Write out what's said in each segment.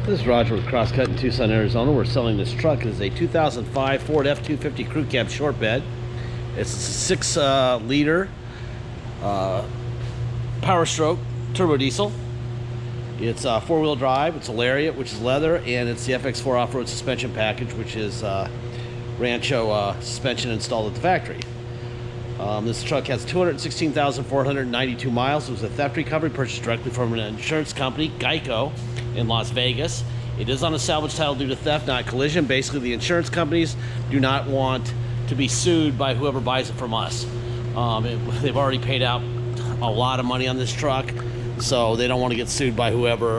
This is Roger with Crosscut in Tucson, Arizona. We're selling this truck. It is a 2005 Ford F250 crew cab short bed. It's a 6 liter power stroke turbo diesel. It's 4-wheel drive. It's a Lariat, which is leather, and it's the FX4 off-road suspension package, which is Rancho suspension installed at the factory. This truck has 216,492 miles. It was a theft recovery purchased directly from an insurance company, Geico, in Las Vegas. It is on a salvage title due to theft, not collision. Basically, the insurance companies do not want to be sued by whoever buys it from us. They've already paid out a lot of money on this truck, so they don't want to get sued by whoever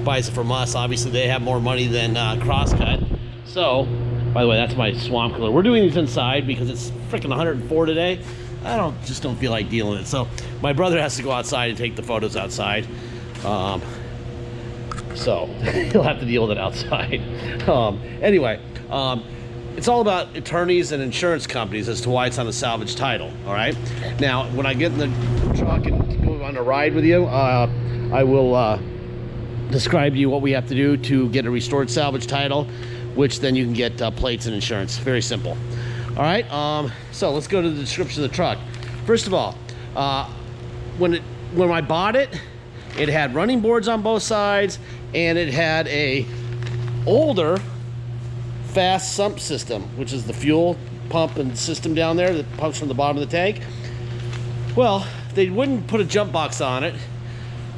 buys it from us. Obviously, they have more money than Crosscut. So, by the way, that's my swamp cooler. We're doing these inside because it's freaking 104 today. I just don't feel like dealing with it. So my brother has to go outside and take the photos outside. So he'll have to deal with it outside. Anyway, it's all about attorneys and insurance companies as to why it's on a salvage title. All right. Now, when I get in the truck and go on a ride with you, I will describe to you what we have to do to get a restored salvage title, which then you can get plates and insurance. Very simple. All right. So let's go to the description of the truck. First of all, when I bought it, it had running boards on both sides, and it had a older fast sump system, which is the fuel pump and system down there that pumps from the bottom of the tank. Well, they wouldn't put a jump box on it.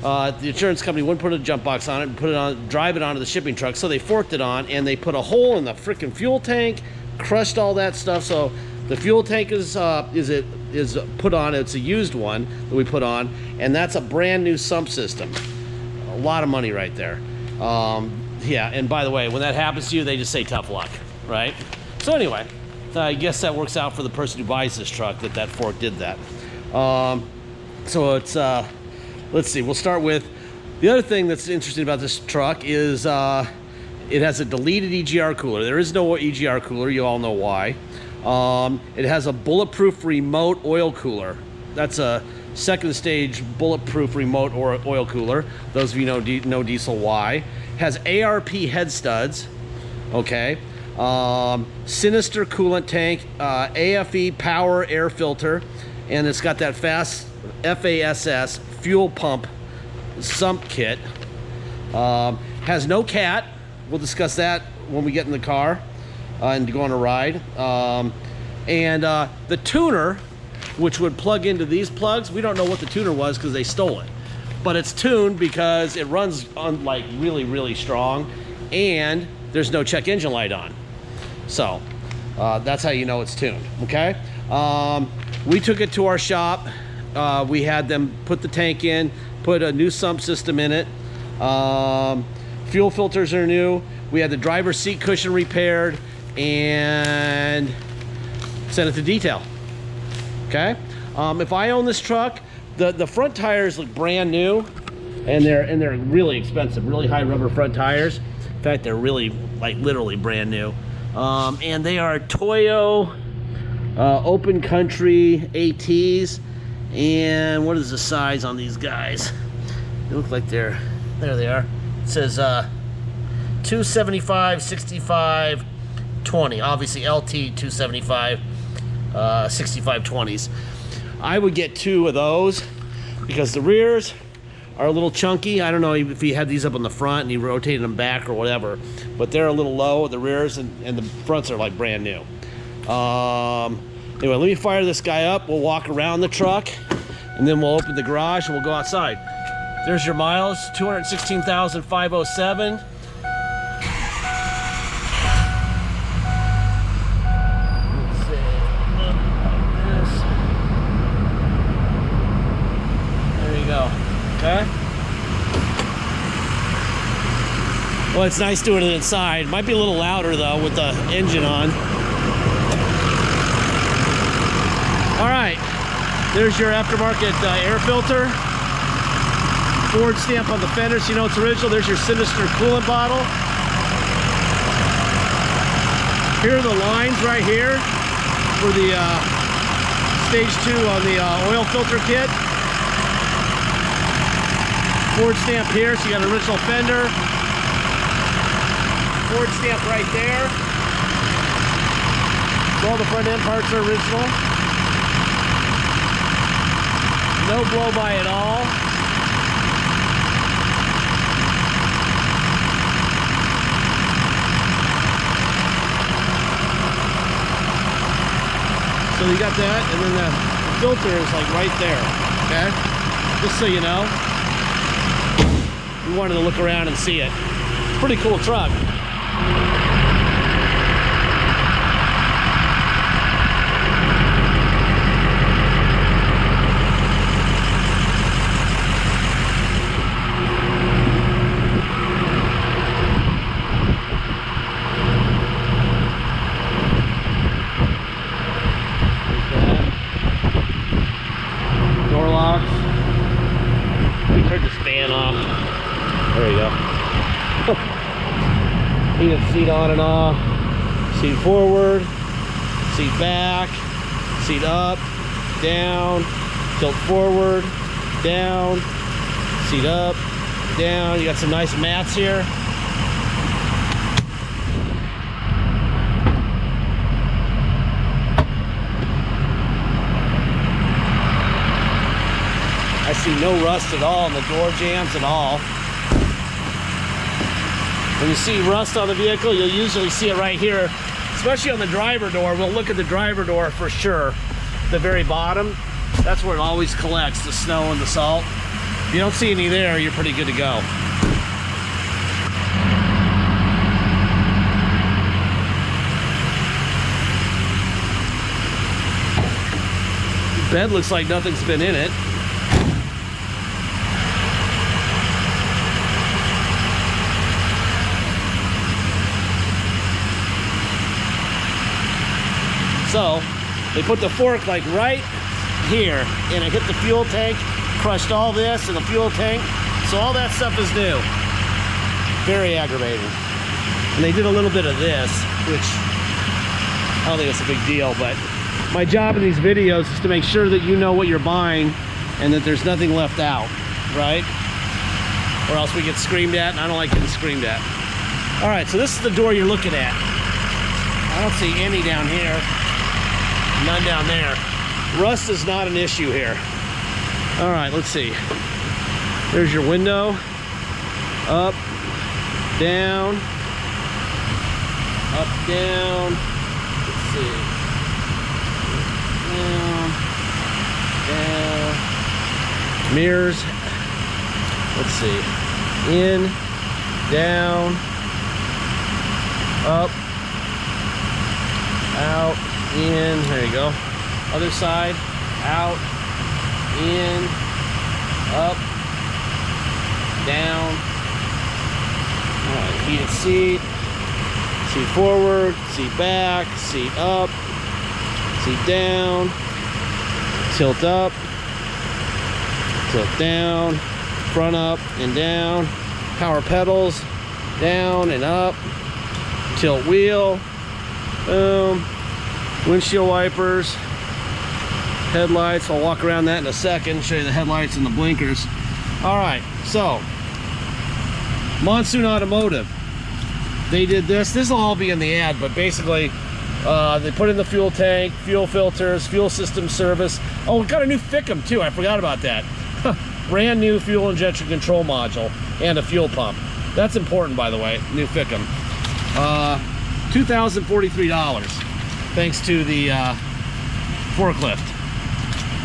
The insurance company wouldn't put a jump box on it and put it on, drive it onto the shipping truck. So they forked it on, and they put a hole in the freaking fuel tank, crushed all that stuff. So the fuel tank is put on. It's a used one that we put on, and that's a brand new sump system. A lot of money right there. Yeah, and by the way, when that happens to you, they just say tough luck, right? So anyway, I guess that works out for the person who buys this truck, that fork did that. So it's let's see, we'll start with the other thing that's interesting about this truck is it has a deleted EGR cooler. There is no EGR cooler, you all know why. It has a Bulletproof remote oil cooler. That's a second stage Bulletproof remote oil cooler. Those of you know diesel why. Has ARP head studs, okay. Sinister coolant tank, AFE power air filter, and it's got that fast FASS fuel pump sump kit. Has no cat. We'll discuss that when we get in the car and go on a ride. And the tuner, which would plug into these plugs, we don't know what the tuner was because they stole it. But it's tuned because it runs on like really, really strong, and there's no check engine light on. So that's how you know it's tuned, okay? We took it to our shop. We had them put the tank in, put a new sump system in it. Fuel filters are new. We had the driver's seat cushion repaired and sent it to detail. Okay. If I own this truck, the front tires look brand new, and they're really expensive, really high rubber front tires. In fact, they're really like literally brand new. And they are Toyo open country ATs. And what is the size on these guys? They look like there they are. It says 275, 65, 20. Obviously LT 275, 65 20s. I would get 2 of those because the rears are a little chunky. I don't know if he had these up on the front and he rotated them back or whatever, but they're a little low, the rears, and the fronts are like brand new. Anyway, let me fire this guy up. We'll walk around the truck, and then we'll open the garage and we'll go outside. There's your miles, 216,507. Let's see, like this. There you go, okay? Well, it's nice doing it inside. Might be a little louder though with the engine on. All right, there's your aftermarket air filter. Ford stamp on the fender, so you know it's original. There's your Sinister coolant bottle. Here are the lines right here for the stage 2 on the oil filter kit. Ford stamp here, so you got an original fender. Ford stamp right there. All the front end parts are original. No blow by at all. So you got that, and then the filter is like right there, okay? Just so you know. We wanted to look around and see it. Pretty cool truck. Turn this fan off. There you go. Heated seat on and off. Seat forward. Seat back. Seat up. Down. Tilt forward. Down. Seat up. Down. You got some nice mats here. I see no rust at all in the door jambs at all. When you see rust on the vehicle, you'll usually see it right here, especially on the driver door. We'll look at the driver door for sure. The very bottom, that's where it always collects, the snow and the salt. If you don't see any there, you're pretty good to go. The bed looks like nothing's been in it. So they put the fork like right here, and it hit the fuel tank, crushed all this in the fuel tank. So all that stuff is new. Very aggravating. And they did a little bit of this, which I don't think it's a big deal, but my job in these videos is to make sure that you know what you're buying and that there's nothing left out, right? Or else we get screamed at, and I don't like getting screamed at. All right, so this is the door you're looking at. I don't see any down here. None down there. Rust is not an issue here. All right, let's see. There's your window. Up, down, up, down. Let's see. Down, down. Mirrors. Let's see. In, down, up, out, in. There you go. Other side. Out, in, up, down. All right, heated seat. Seat forward, seat back, seat up, seat down, tilt up, tilt down, front up and down, power pedals, down and up, tilt wheel, boom, windshield wipers, headlights. I'll walk around that in a second, show you the headlights and the blinkers. All right, so Monsoon Automotive, they did this. This will all be in the ad, but basically they put in the fuel tank, fuel filters, fuel system service. Oh, we got a new FICM too. I forgot about that. Brand new fuel injection control module and a fuel pump. That's important, by the way. New FICM. $2,043 thanks to the forklift.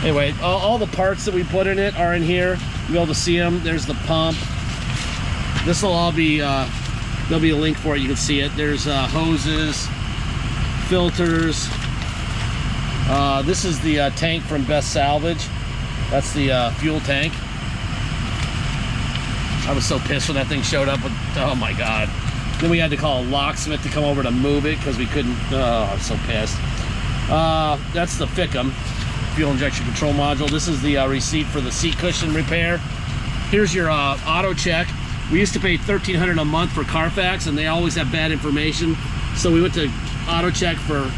Anyway, all the parts that we put in it are in here. You'll be able to see them. There's the pump. This will all be, there'll be a link for it. You can see it. There's hoses, filters. This is the tank from Best Salvage. That's the fuel tank. I was so pissed when that thing showed up. Oh my God. Then we had to call a locksmith to come over to move it because we couldn't. Oh, I'm so pissed. That's the FICM, fuel injection control module. This is the receipt for the seat cushion repair. Here's your auto check. We used to pay $1,300 a month for Carfax, and they always have bad information. So we went to auto check for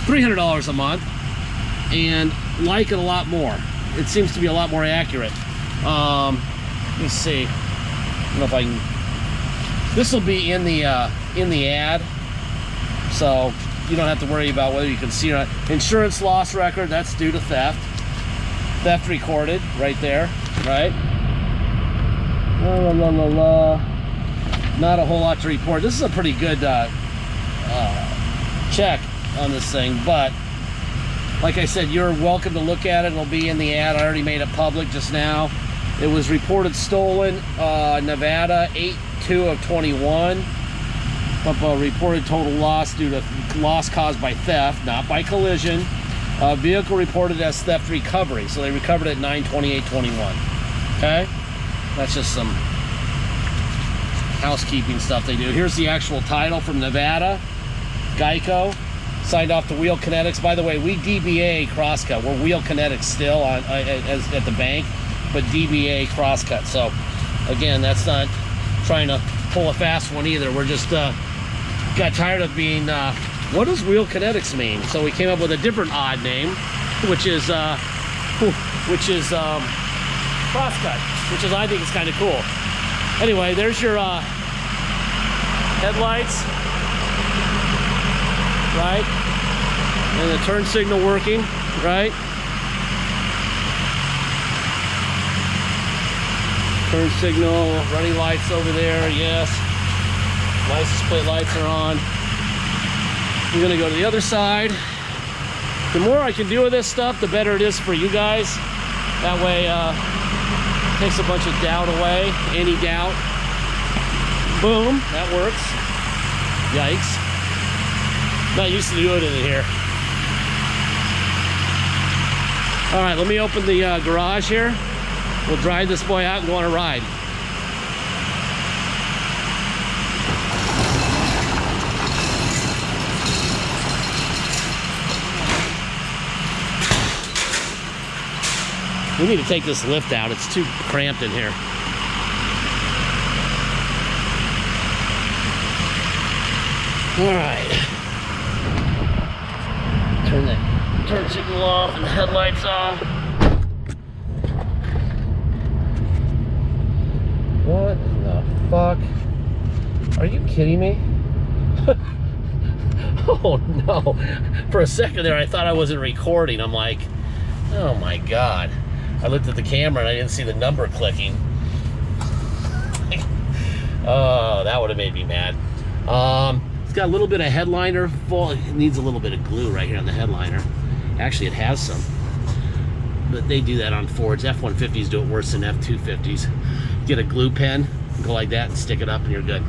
$300 a month, and like it a lot more. It seems to be a lot more accurate. Let me see. I don't know if I can This will be in the ad, so you don't have to worry about whether you can see or not. Insurance loss record, that's due to theft. Theft recorded right there, right? La, la, la, la. Not a whole lot to report. This is a pretty good check on this thing, but like I said, you're welcome to look at it. It'll be in the ad. I already made it public just now. It was reported stolen, Nevada, 8/2 of 21. Reported total loss due to loss caused by theft, not by collision. Vehicle reported as theft recovery, so they recovered it at 9/28/21. Okay, that's just some housekeeping stuff they do. Here's the actual title from Nevada, Geico, signed off to Wheel Kinetics. By the way, we DBA Crosscut. We're Wheel Kinetics still on at the bank, but DBA Crosscut. So again, that's not trying to pull a fast one either. We're just got tired of being what does Wheel Kinetics mean? So we came up with a different odd name, which is Crosscut, which is, I think, is kind of cool. Anyway, there's your headlights, right? And the turn signal working, right? Turn signal, running lights over there, yes. License plate lights are on. We're gonna go to the other side. The more I can do with this stuff, the better it is for you guys. That way, takes a bunch of doubt away, any doubt. Boom, that works. Yikes. Not used to doing it in here. All right, let me open the garage here. We'll drive this boy out and go on a ride. We need to take this lift out. It's too cramped in here. All right. Turn the turn signal off and the headlights on. What in the fuck? Are you kidding me? Oh no. For a second there, I thought I wasn't recording. I'm like, oh my God. I looked at the camera and I didn't see the number clicking. Oh, that would have made me mad. It's got a little bit of headliner full. It needs a little bit of glue right here on the headliner. Actually, it has some. But they do that on Fords. F150s do it worse than F250s. Get a glue pen, go like that and stick it up and you're good.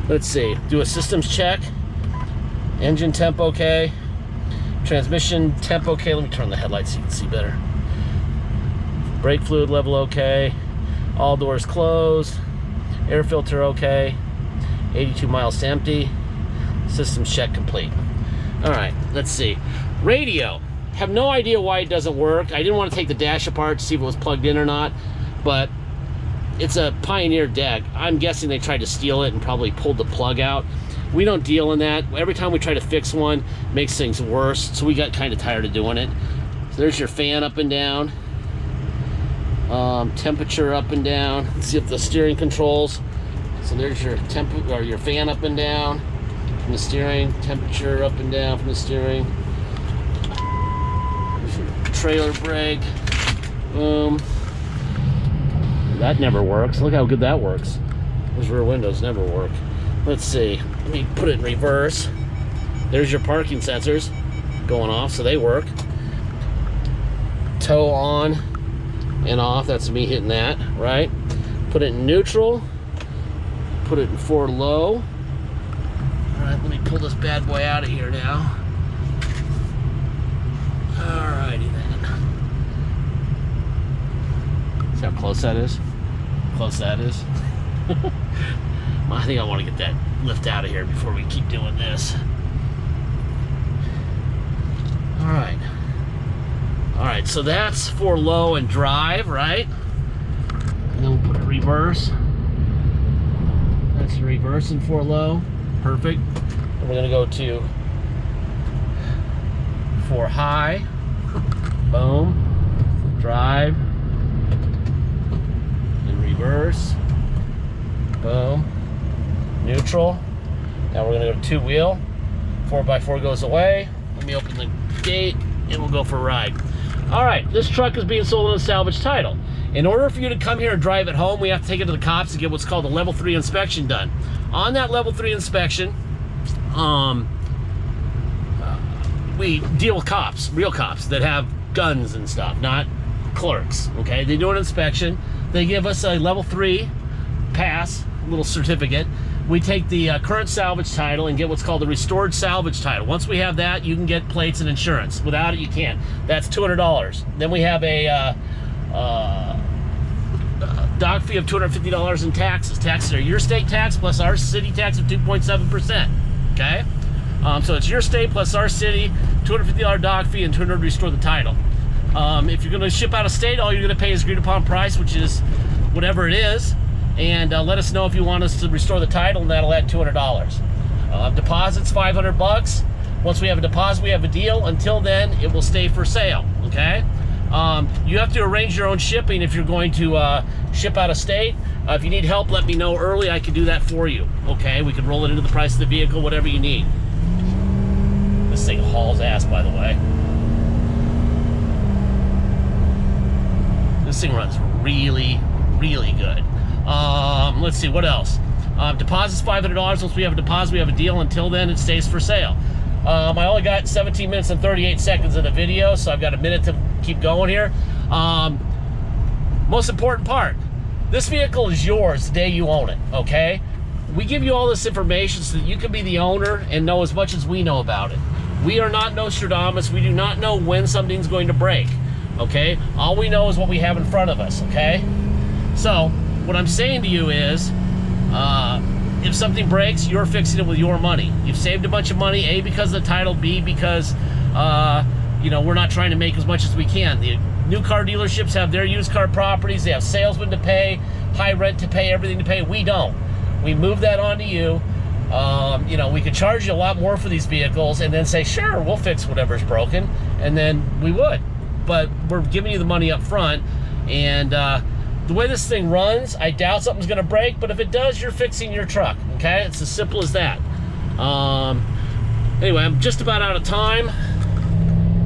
Let's see, do a systems check. Engine temp okay. Transmission temp okay. Let me turn on the headlights so you can see better. Brake fluid level okay. All doors closed. Air filter okay. 82 miles to empty. Systems check complete. All right, let's see. Radio. Have no idea why it doesn't work. I didn't want to take the dash apart to see if it was plugged in or not, but it's a Pioneer deck. I'm guessing they tried to steal it and probably pulled the plug out. We don't deal in that. Every time we try to fix one, it makes things worse, so we got kind of tired of doing it. So there's your fan up and down. Temperature up and down. Let's see if the steering controls. So there's your your fan up and down from the steering. Temperature up and down from the steering. There's your trailer brake. Boom. That never works. Look how good that works. Those rear windows never work. Let's see. Let me put it in reverse. There's your parking sensors going off, so they work. Tow on and off. That's me hitting that, right? Put it in neutral. Put it in forward low. All right, let me pull this bad boy out of here now. All righty then. See how close that is? Close that is. I think I want to get that lift out of here before we keep doing this. All right. All right, so that's for low and drive, right? And then we'll put it reverse. That's the reverse and for low. Perfect. And we're gonna go to for high. Boom. Drive. And reverse. Boom. Neutral. Now we're gonna go to two-wheel. 4x4 goes away. Let me open the gate and we'll go for a ride. All right, this truck is being sold on a salvage title. In order for you to come here and drive it home, we have to take it to the cops to get what's called a level 3 inspection done. On that level 3 inspection, we deal with cops, real cops that have guns and stuff, not clerks, okay? They do an inspection. They give us a level 3 pass, little certificate. We take the current salvage title and get what's called the restored salvage title. Once we have that, you can get plates and insurance. Without it, you can't. That's $200. Then we have a dock fee of $250 in taxes. Taxes are your state tax plus our city tax of 2.7%, okay? So it's your state plus our city, $250 dock fee, and $200 to restore the title. If you're gonna ship out of state, all you're gonna pay is agreed upon price, which is whatever it is. And let us know if you want us to restore the title, and that'll add $200. Deposit's $500. Once we have a deposit, we have a deal. Until then, it will stay for sale, okay? You have to arrange your own shipping if you're going to ship out of state. If you need help, let me know early. I can do that for you, okay? We can roll it into the price of the vehicle, whatever you need. This thing hauls ass, by the way. This thing runs really, really good. Let's see, what else? Deposit's $500. Once we have a deposit, we have a deal. Until then, it stays for sale. I only got 17 minutes and 38 seconds of the video, so I've got a minute to keep going here. Most important part, this vehicle is yours the day you own it, okay? We give you all this information so that you can be the owner and know as much as we know about it. We are not Nostradamus. We do not know when something's going to break, okay? All we know is what we have in front of us, okay? So, what I'm saying to you is, if something breaks, you're fixing it with your money. You've saved a bunch of money, A, because of the title, B, because, you know, we're not trying to make as much as we can. The new car dealerships have their used car properties. They have salesmen to pay, high rent to pay, everything to pay. We don't. We move that onto you. You know, we could charge you a lot more for these vehicles and then say, sure, we'll fix whatever's broken, and then we would. But we're giving you the money up front, and the way this thing runs, I doubt something's gonna break, but if it does, you're fixing your truck, okay? It's as simple as that. Anyway, I'm just about out of time.